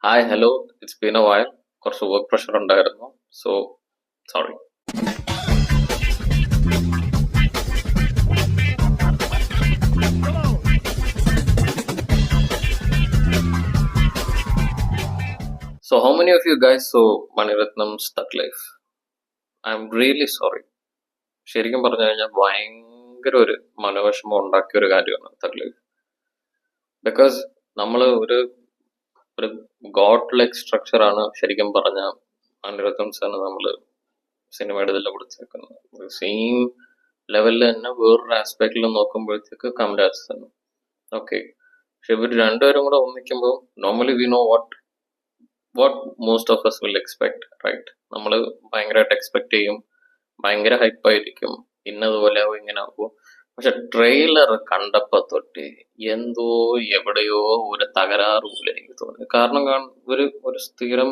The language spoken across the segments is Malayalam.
Hi hello it's been A while. കുറച്ച് വർക്ക് പ്രഷർ ഉണ്ടായിരുന്നു, so sorry. So how many of you guys saw Maniratnam's Thug Life? I'm really sorry. ശരിക്കും പറഞ്ഞു കഴിഞ്ഞാൽ ഭയങ്കര ഒരു മനോവിഷമം ഉണ്ടാക്കിയ ഒരു കാര്യമാണ് Thug Life. ബിക്കോസ് നമ്മൾ ഒരു ഗോഡ് ലൈക്ക് സ്ട്രക്ചറാണ് ശരിക്കും പറഞ്ഞ മണിരത്നം സാറിന് നമ്മൾ സിനിമയുടെ ഇതിൽ കൊടുത്തേക്കുന്നത്. സെയിം ലെവലിൽ തന്നെ വേറൊരു ആസ്പെക്റ്റിൽ നോക്കുമ്പോഴത്തേക്ക് കമലാസ് തന്നെ. ഓക്കെ, പക്ഷെ ഇവർ രണ്ടുപേരും കൂടെ ഒന്നിക്കുമ്പോൾ normally we know what most of us will expect, right? നമ്മൾ ഭയങ്കരമായിട്ട് എക്സ്പെക്ട് ചെയ്യും, ഭയങ്കര ഹൈപ്പായിരിക്കും, ഇന്നതുപോലെ ആവും ഇങ്ങനെ ആവുമോ. പക്ഷെ ട്രെയിലർ കണ്ടപ്പോ തൊട്ട് എന്തോ എവിടെയോ ഒരു തകരാറ് പോലെ എനിക്ക് തോന്നി. കാരണം ഒരു സ്ഥിരം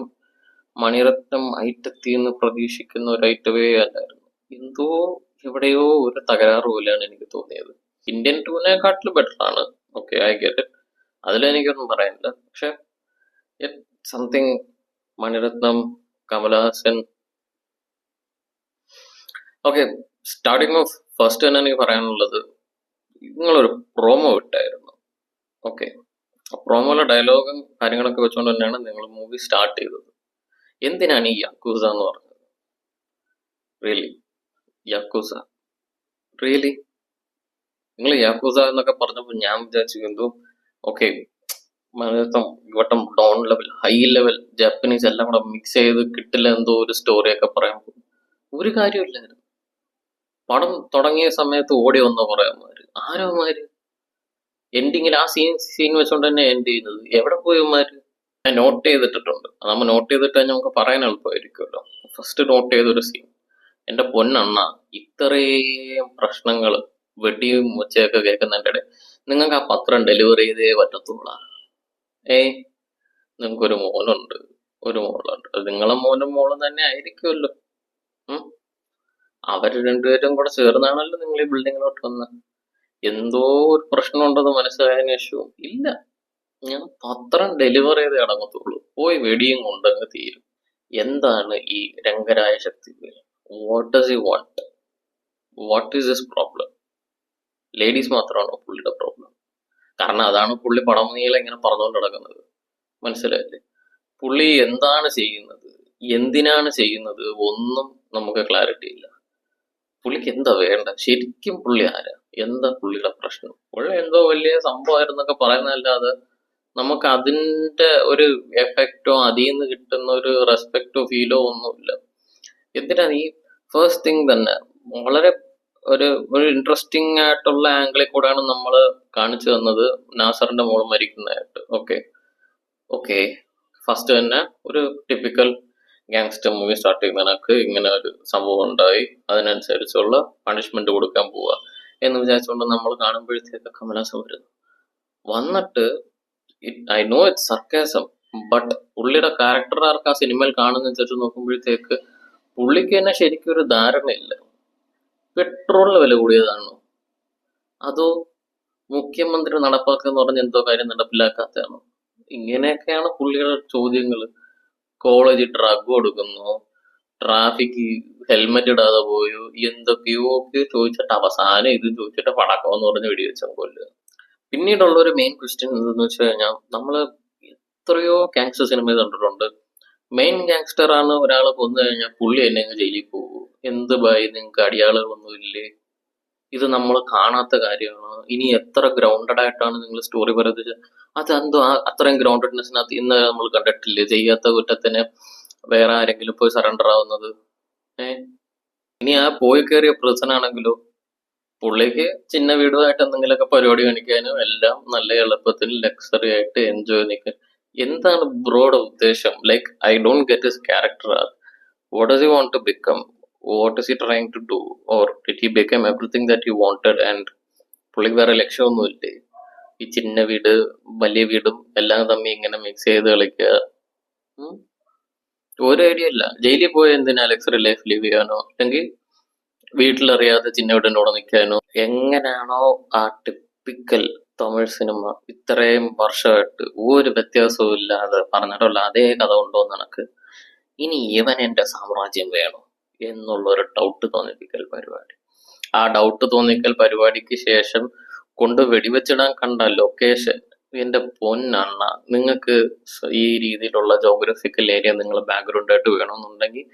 മണിരത്നം ഐറ്റത്തിൽ നിന്ന് പ്രതീക്ഷിക്കുന്ന ഒരു ഐറ്റവേ അല്ലായിരുന്നു. എന്തോ എവിടെയോ ഒരു തകരാറ് പോലെയാണ് എനിക്ക് തോന്നിയത്. ഇന്ത്യൻ ടൂവിനെക്കാട്ടിലും ബെറ്റർ ആണ്, ഓക്കെ, ഐ ഗെറ്റ് ഇറ്റ്, അതിലെനിക്കൊന്നും പറയാനില്ല. പക്ഷെ something Mani Ratnam, Kamal Haasan. Okay, starting off first തന്നെ എനിക്ക് പറയാനുള്ളത്, നിങ്ങളൊരു പ്രോമോ ഇട്ടായിരുന്നു. ഓക്കെ, ആ പ്രോമോയിലെ ഡയലോഗും കാര്യങ്ങളൊക്കെ വെച്ചുകൊണ്ട് തന്നെയാണ് നിങ്ങൾ മൂവി സ്റ്റാർട്ട് ചെയ്തത്. എന്തിനാണ് ഈ യക്കൂസ എന്ന് പറഞ്ഞത്? റിയലി യക്കൂസ? റിയലി നിങ്ങൾ യാക്കൂസ എന്നൊക്കെ പറഞ്ഞപ്പോൾ ഞാൻ വിചാരിച്ചു എന്തോ ഓക്കെ, മലയാളം ഇവട്ടം down level, high level Japanese എല്ലാം കൂടെ മിക്സ് ചെയ്ത് കിട്ടില്ല എന്തോ ഒരു സ്റ്റോറിയൊക്കെ പറയുമ്പോൾ ഒരു കാര്യമില്ലായിരുന്നു. പടം തുടങ്ങിയ സമയത്ത് ഓടി വന്ന കുറേമാര്, ആരോമാര് എൻഡിങ്ങിൽ ആ സീൻ വെച്ചോണ്ട് തന്നെ എൻഡ് ചെയ്യുന്നത്. എവിടെ പോയമാര്? ഞാൻ നോട്ട് ചെയ്തിട്ടുണ്ട്, നമ്മൾ നോട്ട് ചെയ്തിട്ട് നമുക്ക് പറയാൻ എളുപ്പമായിരിക്കുമല്ലോ. ഫസ്റ്റ് നോട്ട് ചെയ്തൊരു സീൻ, എന്റെ പൊന്നണ്ണ, ഇത്രയും പ്രശ്നങ്ങൾ വെടിയും ഒച്ചയൊക്കെ കേൾക്കുന്നതിൻ്റെ നിങ്ങൾക്ക് ആ പത്രം ഡെലിവറി ചെയ്തേ പറ്റത്തുള്ള. നിങ്ങൾക്കൊരു മോനുണ്ട്, ഒരു മോളുണ്ട്, അത് നിങ്ങളെ മോനും മോളും തന്നെ ആയിരിക്കുമല്ലോ. അവർ രണ്ടുപേരും കൂടെ ചേർന്നാണല്ലോ നിങ്ങൾ ഈ ബിൽഡിങ്ങിലോട്ട് വന്നത്. എന്തോ ഒരു പ്രശ്നമുണ്ടെന്ന് മനസ്സിലായതിനു ശേഷവും ഇല്ല, ഞാൻ പത്രം ഡെലിവറി ചെയ്തേ അടങ്ങത്തുള്ളൂ, പോയി വെടിയും കൊണ്ടങ്ങ് തീരും. എന്താണ് ഈ Rangaraya Shakti? What does you want? What is this problem? Ladies മാത്രമാണോ പുള്ളിയുടെ പ്രോബ്ലം? കാരണം അതാണ് പുള്ളി പടം നീളെ ഇങ്ങനെ പറഞ്ഞുകൊണ്ട് നടക്കുന്നത്, മനസ്സിലായില്ലേ? പുള്ളി എന്താണ് ചെയ്യുന്നത്, എന്തിനാണ് ചെയ്യുന്നത്, ഒന്നും നമുക്ക് ക്ലാരിറ്റി ഇല്ല. പുള്ളിക്ക് എന്താ വേണ്ട ശരിക്കും? പുള്ളി ആരാ? എന്താ പുള്ളിയുടെ പ്രശ്നം? പുള്ളി എന്തോ വലിയ സംഭവമായിരുന്നൊക്കെ പറയുന്നതല്ലാതെ നമുക്ക് അതിന്റെ ഒരു എഫക്റ്റോ അതിൽ നിന്ന് കിട്ടുന്ന ഒരു റെസ്പെക്റ്റോ ഫീലോ ഒന്നുമില്ല. എന്തിനാണ് ഈ ഫസ്റ്റ് തിങ് തന്നെ വളരെ ഒരു ഇൻട്രസ്റ്റിംഗ് ആയിട്ടുള്ള ആംഗിളിൽ കൂടെയാണ് നമ്മൾ കാണിച്ചു തന്നത് നാസറിന്റെ മോള് മരിക്കുന്നതായിട്ട്. ഓക്കെ, ഫസ്റ്റ് തന്നെ ഒരു ടിപ്പിക്കൽ ഗാങ്സ്റ്റർ മൂവി സ്റ്റാർട്ട് ചെയ്യുന്നതിനൊക്കെ ഇങ്ങനെ ഒരു സംഭവം ഉണ്ടായി, അതിനനുസരിച്ചുള്ള പണിഷ്മെന്റ് കൊടുക്കാൻ പോവുക എന്ന് വിചാരിച്ചുകൊണ്ട് നമ്മൾ കാണുമ്പോഴത്തേക്ക് കമലഹാസൻ വരുന്നു. വന്നിട്ട് I know it's sarcasm, but പുള്ളിയുടെ ക്യാരക്ടർ ആർക്ക് ആ സിനിമയിൽ കാണുന്നതനുസരിച്ച് നോക്കുമ്പോഴത്തേക്ക് പുള്ളിക്ക് തന്നെ ശരിക്കും ഒരു ധാരണയില്ല. പെട്രോളിന് വില കൂടിയതാണോ, അതോ മുഖ്യമന്ത്രി നടപ്പാക്കെന്ന് പറഞ്ഞ് എന്തോ കാര്യം നടപ്പിലാക്കാത്തതാണോ? ഇങ്ങനെയൊക്കെയാണ് പുള്ളിയുടെ ചോദ്യങ്ങൾ. കോളേജിൽ ഡ്രഗ് കൊടുക്കുന്നു, ട്രാഫിക് ഹെൽമെറ്റ് ഇടാതെ പോയോ, എന്തൊക്കെയോ ചോദിച്ചിട്ട് അവസാനം ഇത് ചോദിച്ചിട്ട് പടക്കമെന്ന് പറഞ്ഞ് വെടിവെച്ചാൽ കൊല്ലുക. പിന്നീടുള്ള ഒരു മെയിൻ ക്വസ്റ്റ്യൻ എന്തെന്ന് വെച്ച് കഴിഞ്ഞാൽ, നമ്മള് എത്രയോ ഗാങ്സ്റ്റർ സിനിമ കണ്ടിട്ടുണ്ട്. മെയിൻ ഗാങ്സ്റ്റർ ആണ് ഒരാളെ കൊന്നു കഴിഞ്ഞാൽ പുള്ളി എന്നെ ജയിലിൽ പോകും. എന്ത് ബായി, നിങ്ങൾക്ക് അടിയാളുകളൊന്നും ഇല്ലേ? ഇത് നമ്മൾ കാണാത്ത കാര്യമാണ്. ഇനി എത്ര ഗ്രൗണ്ടഡ് ആയിട്ടാണ് നിങ്ങൾ സ്റ്റോറി പറയുന്നത്? അതെന്തോ അത്രയും ഗ്രൗണ്ടഡ്നെസ്സിനകത്ത് ഇന്ന് നമ്മൾ കണ്ടിട്ടില്ലേ? ചെയ്യാത്ത കുറ്റത്തിന് വേറെ ആരെങ്കിലും പോയി സറണ്ടർ ആവുന്നത്. ഇനി ആ പോയി കയറിയ പ്രസൻ ആണെങ്കിലോ, പുള്ളിക്ക് ചിന്ന വീടുമായിട്ട് എന്തെങ്കിലുമൊക്കെ പരിപാടി കാണിക്കാനും എല്ലാം നല്ല എളുപ്പത്തിൽ ലക്സറി ആയിട്ട് എൻജോയ് നിൽക്കാൻ. എന്താണ് ബ്രോയുടെ ഉദ്ദേശം? Like I don't get his character. What does he want to become? What is he trying to do? Or did he become everything that he wanted? And പുള്ളിക്ക് വേറെ ലക്ഷ്യമൊന്നുമില്ലേ? ഈ ചിന്ന വീട് വലിയ വീടും എല്ലാം തമ്മിൽ ഇങ്ങനെ മിക്സ് ചെയ്ത് കളിക്കുക. ഒരു ഐഡിയ ഇല്ല. ജയിലിൽ പോയ എന്തിനാ? ലക്സറി ലൈഫ് ലിവ് ചെയ്യാനോ, അല്ലെങ്കിൽ വീട്ടിലറിയാതെ ചിന്ന വീടിൻ്റെ കൂടെ നിൽക്കാനോ? എങ്ങനെയാണോ ആ ടിപ്പിക്കൽ തമിഴ് സിനിമ ഇത്രയും വർഷമായിട്ട് ഒരു വ്യത്യാസവും ഇല്ലാതെ പറഞ്ഞിട്ടുള്ള അതേ കഥ കൊണ്ടുവന്ന് കണക്ക് ഇനി ഇവൻ എന്റെ സാമ്രാജ്യം വേണോ എന്നുള്ളൊരു ഡൗട്ട് തോന്നിപ്പിക്കൽ പരിപാടി. ആ ഡൗട്ട് തോന്നിക്കൽ പരിപാടിക്ക് ശേഷം കൊണ്ട് വെടിവെച്ചിടാൻ കണ്ട ലൊക്കേഷൻ, എന്റെ പൊന്നണ്ണ, നിങ്ങൾക്ക് ഈ രീതിയിലുള്ള ജോഗ്രഫിക്കൽ ഏരിയ നിങ്ങൾ ബാക്ക്ഗ്രൗണ്ട് ആയിട്ട് വേണമെന്നുണ്ടെങ്കിൽ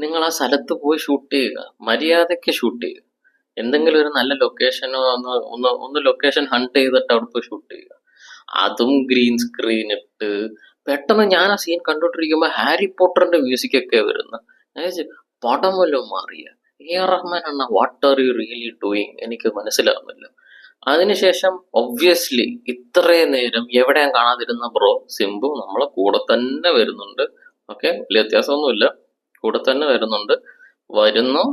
നിങ്ങൾ ആ സ്ഥലത്ത് പോയി ഷൂട്ട് ചെയ്യുക, മര്യാദയ്ക്ക് ഷൂട്ട് ചെയ്യുക. എന്തെങ്കിലും ഒരു നല്ല ലൊക്കേഷനോ ഒന്ന് ലൊക്കേഷൻ ഹണ്ട് ചെയ്തിട്ട് അവിടെ പോയി ഷൂട്ട് ചെയ്യുക. അതും ഗ്രീൻ സ്ക്രീൻ ഇട്ട് പെട്ടെന്ന് ഞാൻ ആ സീൻ കണ്ടോണ്ടിരിക്കുമ്പോ ഹാരി പോട്ടറിന്റെ മ്യൂസിക് ഒക്കെ വരുന്നത്, പടം വല്ലതും മാറിയ AR റഹ്മാൻ അണ്ണ, what are you really doing, എനിക്ക് മനസ്സിലാവുന്നില്ല. അതിനുശേഷം ഒബ്വിയസ്ലി ഇത്രയും നേരം എവിടെയും കാണാതിരുന്ന ബ്രോ സിംബു നമ്മളെ കൂടെ തന്നെ വരുന്നുണ്ട്. ഓക്കെ, വലിയ വ്യത്യാസമൊന്നുമില്ല, കൂടെ തന്നെ വരുന്നുണ്ട്. വരുന്നു,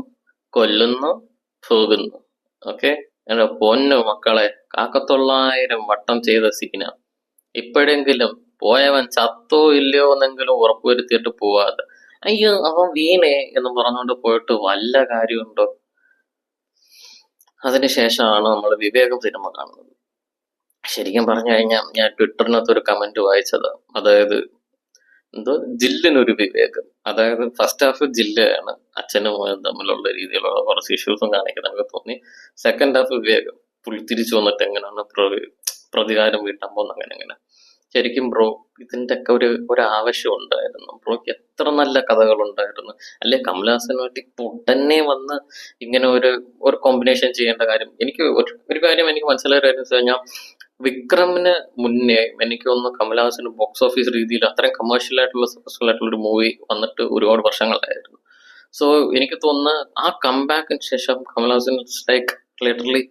കൊല്ലുന്നു, പോകുന്നു. ഓക്കെ, എന്റെ പൊന്നു മക്കളെ, 1,900 വട്ടം ചെയ്ത സീന. ഇപ്പോഴെങ്കിലും പോയവൻ ചത്തോ ഇല്ലയോ എന്നെങ്കിലും ഉറപ്പുവരുത്തിയിട്ട് പോവാതെ അയ്യോ അവൻ വീണേ എന്ന് പറഞ്ഞുകൊണ്ട് പോയിട്ട് വല്ല കാര്യമുണ്ടോ? അതിനുശേഷമാണ് നമ്മൾ വിവേകം സിനിമ കാണുന്നത്. ശരിക്കും പറഞ്ഞു കഴിഞ്ഞാൽ ഞാൻ ട്വിറ്ററിനകത്ത് ഒരു കമന്റ് വായിച്ചത്, അതായത് ജില്ലിനൊരു വിവേകം. അതായത് ഫസ്റ്റ് ഹാഫ് ജില്ലയാണ് അച്ഛനും മോനും തമ്മിലുള്ള രീതിയിലുള്ള കുറച്ച് ഇഷ്യൂസും കാണിക്കുന്നത് നമുക്ക് തോന്നി. സെക്കൻഡ് ഹാഫ് വിവേകം പുള്ളി തിരിച്ചു വന്നിട്ട് എങ്ങനെയാണ് പ്രതികാരം വീട്ടാൻ പോകുന്നത്, അങ്ങനെ. ശരിക്കും ബ്രോ ഇതിന്റെ ഒക്കെ ഒരു ആവശ്യം ഉണ്ടായിരുന്നു. ബ്രോക്ക് എത്ര നല്ല കഥകൾ ഉണ്ടായിരുന്നു. അല്ലെ കമലഹാസനുമായിട്ട് ഇപ്പൊ ഉടനെ വന്ന് ഇങ്ങനെ ഒരു കോമ്പിനേഷൻ ചെയ്യേണ്ട കാര്യം. എനിക്ക് ഒരു കാര്യം എനിക്ക് മനസ്സിലായ കാര്യം വെച്ച് കഴിഞ്ഞാൽ, വിക്രമിന് മുന്നേ എനിക്ക് തോന്നുന്നു കമലഹാസന് ബോക്സ് ഓഫീസ് രീതിയിൽ അത്രയും കമേഴ്ഷ്യൽ ആയിട്ടുള്ള സക്സസ്ഫുൾ ആയിട്ടുള്ള ഒരു മൂവി വന്നിട്ട് ഒരുപാട് വർഷങ്ങളായിരുന്നു. സോ എനിക്ക് തോന്നുന്നു ആ കംബാക്കിന് ശേഷം Kamal Haasan like literally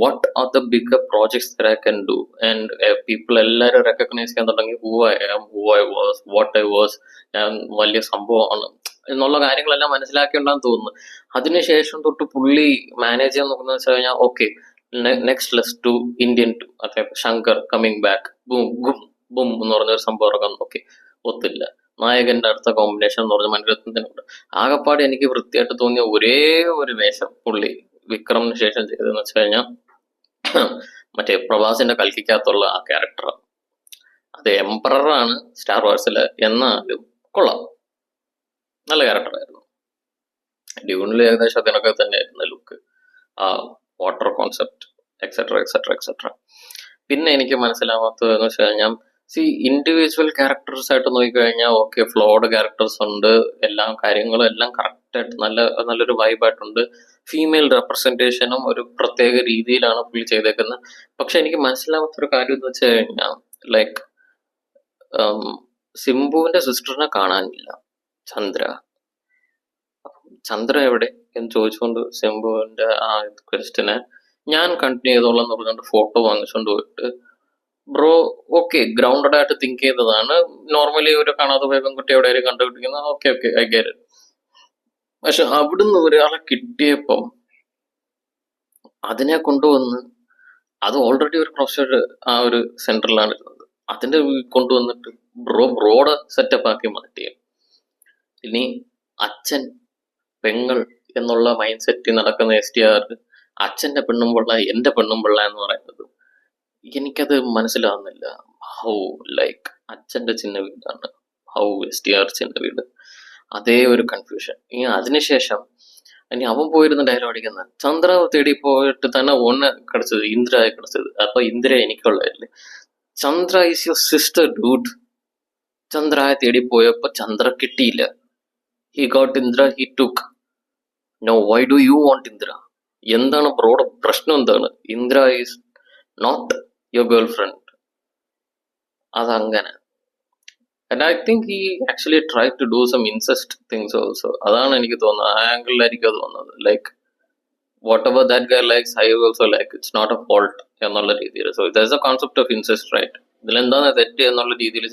what are the bigger projects that I can do, and people എല്ലാവരും റെക്കഗ്നൈസ് ചെയ്യാൻ തുടങ്ങി who I am, who I was, what I was, ഞാൻ വലിയ സംഭവമാണ് എന്നുള്ള കാര്യങ്ങളെല്ലാം മനസ്സിലാക്കിയിട്ടുണ്ടെന്ന് തോന്നുന്നു. അതിനുശേഷം തൊട്ട് പുള്ളി മാനേജ് ചെയ്യാൻ നോക്കുന്നത് വെച്ച് കഴിഞ്ഞാൽ, okay next let's to Indian two, അതായത് Shankar coming back, boom gum bum എന്ന് പറഞ്ഞൊരു സംഭവം ഇറക്കാൻ നോക്കി, ഒത്തില്ല. നായകന്റെ അടുത്ത കോമ്പിനേഷൻ എന്ന് പറഞ്ഞ മണിരത്നത്തിനുണ്ട്. ആകപ്പാട് എനിക്ക് വൃത്തിയായിട്ട് തോന്നിയ ഒരേ ഒരു വേഷം പുള്ളി വിക്രമിന് ശേഷം ചെയ്തതെന്ന് വെച്ച് കഴിഞ്ഞാൽ മറ്റേ പ്രഭാസിന്റെ കൽക്കിക്കകത്തുള്ള ആ ക്യാരക്ടർ. അത് എംപററാണ് സ്റ്റാർ വാർസില്, എന്നാലും കൊള്ളാം, നല്ല ക്യാരക്ടറായിരുന്നു. ഡ്യൂണിൽ ഏകദേശം അതിനൊക്കെ തന്നെയായിരുന്നു ലുക്ക്, ആ water concept etcetera etcetera etcetera. പിന്നെ എനിക്ക് മനസ്സിലാവാത്തതെന്ന് വെച്ച് കഴിഞ്ഞാൽ, ഇൻഡിവിജ്വൽ ക്യാരക്ടേഴ്സ് ആയിട്ട് നോക്കിക്കഴിഞ്ഞാൽ ഓക്കെ, ഫ്ലോഡ് ക്യാരക്ടേഴ്സ് ഉണ്ട്, എല്ലാ കാര്യങ്ങളും എല്ലാം കറക്റ്റ് ആയിട്ട് നല്ലൊരു വൈബായിട്ടുണ്ട്. ഫീമെയിൽ റെപ്രസെന്റേഷനും ഒരു പ്രത്യേക രീതിയിലാണ് പുള്ളി ചെയ്തേക്കുന്നത്. പക്ഷെ എനിക്ക് മനസ്സിലാവാത്തൊരു കാര്യം എന്ന് വെച്ച് കഴിഞ്ഞാൽ, ലൈക്ക് സിംബുവിന്റെ സിസ്റ്ററിനെ കാണാനില്ല, ചന്ദ്ര എവിടെ എന്ന് ചോദിച്ചുകൊണ്ട് സിംബുവിന്റെ ആ ക്വസ്റ്റ്യനെ ഞാൻ കണ്ടിന്യൂ ചെയ്തോളാം എന്ന് പറഞ്ഞുകൊണ്ട് ഫോട്ടോ വാങ്ങിച്ചുകൊണ്ട് പോയിട്ട്, ബ്രോ ഓക്കെ ഗ്രൗണ്ടഡ് ആയിട്ട് തിങ്ക് ചെയ്തതാണ്. നോർമലി ഒരു കാണാതെ പോയ പെൺകുട്ടി എവിടെയും കണ്ടുപിടിക്കുന്ന ഓക്കെ ഐ ഗെറ്റ് ഇറ്റ്. പക്ഷെ അവിടുന്ന് ഒരാളെ കിട്ടിയപ്പം അതിനെ കൊണ്ടുവന്ന്, അത് ഓൾറെഡി ഒരു പ്രൊഫഷണൽ ആ ഒരു സെന്ററിലാണ് ഇരുന്നത്, അതിന്റെ കൊണ്ടുവന്നിട്ട് ബ്രോഡ് സെറ്റപ്പ് ആക്കി മാറ്റിയ. ഇനി അച്ഛൻ പെങ്ങൾ എന്നുള്ള മൈൻഡ് സെറ്റിൽ നടക്കുന്ന STR അച്ഛന്റെ പെണ്ണും പിള്ള എന്റെ പെണ്ണും പിള്ള എന്ന് പറയുന്നത് എനിക്കത് മനസ്സിലാവുന്നില്ല. ഹൗ ലൈക്ക് അച്ഛന്റെ ചിന്ന വീടാണ്, ഹൗ STR ചിന്ന വീട്, അതേ ഒരു കൺഫ്യൂഷൻ. ഇനി അതിനുശേഷം ഇനി അവൻ പോയിരുന്ന ഡയലോഗ് അടിക്കുന്ന, ചന്ദ്ര തേടി പോയിട്ട് തന്നെ ഒന്ന് കിടച്ചത് ഇന്ദ്രയെ കിടച്ചത്, അപ്പൊ ഇന്ദ്ര എനിക്കുള്ളതല്ലേ. Chandra is your sister dude. ചന്ദ്രയെ തേടി പോയപ്പോ ചന്ദ്ര കിട്ടിയില്ല. He got Indra, he took. No, why do you want Indra? എന്താണ് ബ്രോഡ് പ്രശ്നം? എന്താണ്? Indra is not your girlfriend. അതങ്ങനെ. And I think he actually tried to do some incest things also. അതാണ് എനിക്ക് തോന്നുന്നത്, ആ ആംഗിളിലായിരിക്കും അത് വന്നത്. Like whatever that guy likes I also like, it's not a fault എന്നുള്ള രീതിയിൽ. So there is a concept of incest, right? ഇതിലെന്താണ് തെറ്റ് എന്നുള്ള രീതിയിൽ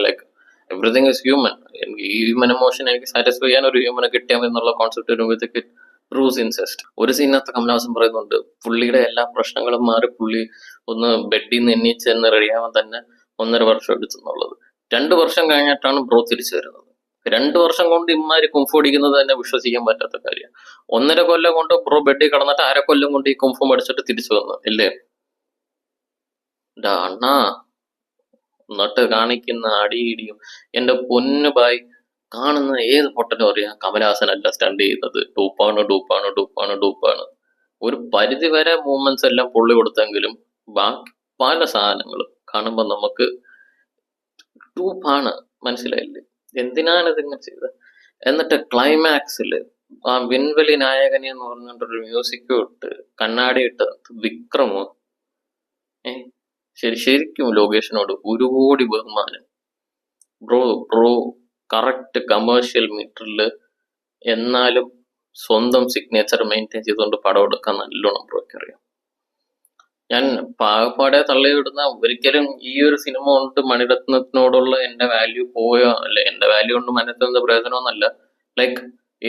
ലൈക്ക് എവറിഥിങ് ഇസ് ഹ്യൂമൻ. എനിക്ക് ഈ ഹ്യൂമൻ എമോഷൻ എനിക്ക് സാറ്റിസ്ഫൈ ചെയ്യാൻ ഒരു ഹ്യൂമനെ കിട്ടിയാൽ എന്നുള്ള കോൺസെപ്റ്റ് വരുമ്പോഴത്തേക്ക് പ്രൂവ്സ് ഇൻസെസ്റ്റ്. ഒരു സീനകത്ത് കമലഹാസൻ പറയുന്നുണ്ട്, പുള്ളിയുടെ എല്ലാ പ്രശ്നങ്ങളും മാറി പുള്ളി ഒന്ന് ബെഡിൽ നിന്ന് എണ്ണീച്ചെന്ന് റെഡിയാവാൻ തന്നെ 1.5 വർഷം എടുത്തെന്നുള്ളത്. 2 വർഷം കഴിഞ്ഞിട്ടാണ് ബ്രോ തിരിച്ചു വരുന്നത്. 2 വർഷം കൊണ്ട് ഇമ്മാരി കുംഫു അടിക്കുന്നത് തന്നെ വിശ്വസിക്കാൻ പറ്റാത്ത കാര്യം. 1.5 കൊല്ലം കൊണ്ട് ബ്രോ ബെഡിൽ കിടന്നിട്ട് 1/2 കൊല്ലം കൊണ്ട് ഈ കുംഫു അടിച്ചിട്ട് തിരിച്ചു വന്നു, ഇല്ലേ? അണ്ണാ എന്നിട്ട് കാണിക്കുന്ന അടിയിടിയും. എന്റെ പൊന്നു ബായ്, കാണുന്ന ഏത് പൊട്ടനും അറിയാം കമലഹാസൻ അല്ല സ്റ്റണ്ട് ചെയ്യുന്നത്, ഡൂപ്പാണ് ഡൂപ്പാണ് ഡൂപ്പാണ് ഡൂപ്പാണ്. ഒരു പരിധി വരെ മൂവ്മെന്റ്സ് എല്ലാം പുള്ളി കൊടുത്തെങ്കിലും ബാക്കി പല സാധനങ്ങളും കാണുമ്പോൾ നമുക്ക് ഡൂപ്പാണ്, മനസ്സിലായില്ലേ? എന്തിനാണ് ഇതിങ്ങനെ ചെയ്തത്? എന്നിട്ട് ക്ലൈമാക്സില് ആ വിൻവെളി നായകനെ എന്ന് പറഞ്ഞിട്ടൊരു മ്യൂസിക് ഇട്ട് കണ്ണാടി ഇട്ട് വിക്രമോ, ശരിക്കും ലോകേഷിനോട് ഒരു കോടി ബഹുമാനം. ബ്രോ കറക്റ്റ് കമേഴ്ഷ്യൽ മീറ്ററിൽ എന്നാലും സ്വന്തം സിഗ്നേച്ചർ മെയിൻറ്റെയിൻ ചെയ്തുകൊണ്ട് പടം എടുക്കാൻ നല്ലോണം ബ്രോയ്ക്ക് അറിയാം. ഞാൻ പാകപ്പാടെ തള്ളിവിടുന്ന, ഒരിക്കലും ഈ ഒരു സിനിമ കൊണ്ട് മണിരത്നത്തിനോടുള്ള എന്റെ വാല്യൂ പോയോ, അല്ലെ എന്റെ വാല്യൂ കൊണ്ട് മണിരത്നത്തിന്റെ പ്രയോജനമൊന്നുമല്ല. Like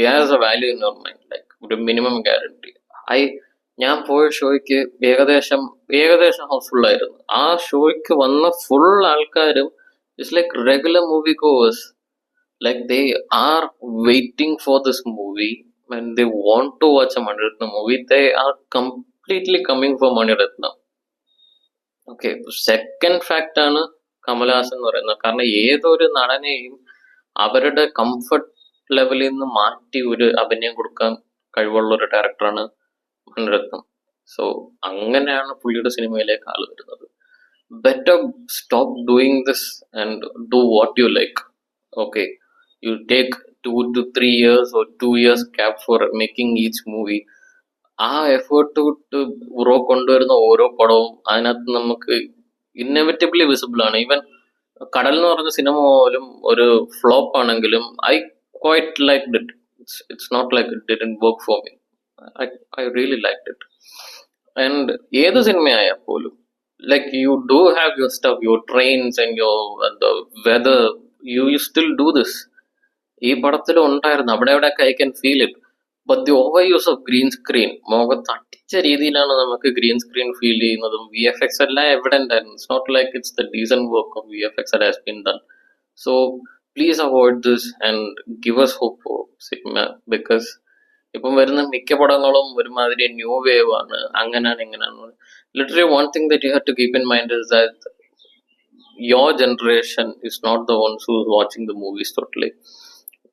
has a value in your mind, like ഒരു മിനിമം ഗ്യാരണ്ടി. ഞാൻ പോയ ഷോയ്ക്ക് ഏകദേശം ഹൗസ്ഫുൾ ആയിരുന്നു. ആ ഷോയ്ക്ക് വന്ന ഫുൾ ആൾക്കാരും it's like regular movie goers. Like they are waiting for this movie. When they want to watch a Maniratnam movie, they are completely coming for Maniratnam. Okay, second fact ആണ് കമലഹാസൻ എന്ന് പറയുന്നത്. കാരണം ഏതൊരു നടനെയും അവരുടെ കംഫർട്ട് ലെവലിൽ നിന്ന് മാറ്റി ഒരു അഭിനയം കൊടുക്കാൻ കഴിവുള്ള ഒരു ഡയറക്ടറാണ് മണിരത്നം. സോ അങ്ങനെയാണ് പുള്ളിയുടെ സിനിമയിലേക്ക് ആള് വരുന്നത്. Better stop doing this and do what you like. Okay, you take 2 to 3 years or 2 years gap for making each movie. ആ എഫേർട്ട് വിട്ട് ബ്രോ കൊണ്ടുവരുന്ന ഓരോ പടവും അതിനകത്ത് നമുക്ക് ഇന്നെവിറ്റബിളി വിസിബിൾ ആണ്. ഈവൻ കടൽ എന്ന് പറഞ്ഞ സിനിമ പോലും ഒരു ഫ്ലോപ്പ് ആണെങ്കിലും I quite like it. It's not like it didn't work for me. I really like it. And ഏത് സിനിമയായാൽ പോലും like you do have your stuff, your trains and your weather, you still do this. ഈ പടത്തിൽ ഉണ്ടായിരുന്നു അവിടെ എവിടെയൊക്കെ I can feel it. But the overuse of green screen, മുഖത്ത് അടിച്ച രീതിയിലാണ് നമുക്ക് ഗ്രീൻ സ്ക്രീൻ ഫീൽ ചെയ്യുന്നതും. VFX എല്ലാം എവിഡന്റ് ആയിരുന്നു. It's not like it's the decent work of VFX that has been done. So please avoid this and give us hope for cinema, because ഇപ്പം വരുന്ന മിക്ക പടങ്ങളും ഒരുമാതിരി ന്യൂ വേവ് ആണ്, അങ്ങനെയാണ് ഇങ്ങനെയാണ്. Literally one thing that you have to keep in mind is that your generation is not the ones who is watching the movies totally.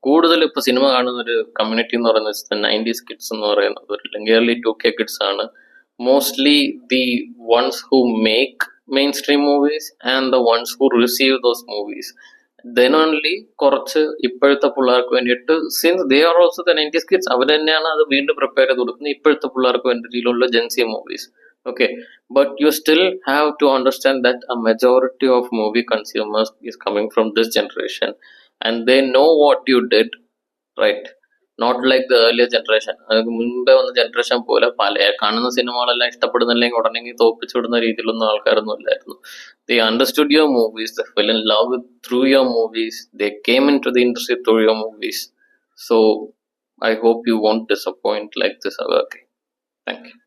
കൂടുതൽ ഇപ്പൊ സിനിമ കാണുന്ന ഒരു കമ്മ്യൂണിറ്റി എന്ന് പറയുന്നത് 90s കിഡ്സ് എന്ന് പറയുന്നത്, അല്ലെങ്കിൽ early 2K കിഡ്സ് ആണ്. Mostly the ones who make mainstream movies and the ones who receive those movies. Then only കുറച്ച് ഇപ്പോഴത്തെ പിള്ളേർക്ക് വേണ്ടിയിട്ട്, since they are also the 90s kids, അവർ തന്നെയാണ് അത് വീണ്ടും പ്രിപ്പയർ ചെയ്ത് കൊടുക്കുന്നത് ഇപ്പോഴത്തെ പിള്ളേർക്ക് വേണ്ടിയിട്ടുള്ള gen Z movies. Okay, but you still have to understand that a majority of movie consumers is coming from this generation and they know what you did, right? Not like the earlier generation. അതിന് മുൻപേ വന്ന ജനറേഷൻ പോലെ പല കാണുന്ന സിനിമകളെല്ലാം ഇഷ്ടപ്പെടുന്നില്ലെങ്കിൽ ഉടനെ തോപ്പിച്ചുവിടുന്ന രീതിയിലൊന്നും ആൾക്കാരൊന്നും ഇല്ലായിരുന്നു. They understood your movies, they fell in love through your movies, they came into the industry through your movies. So I hope you won't disappoint like this ever again. Thank you.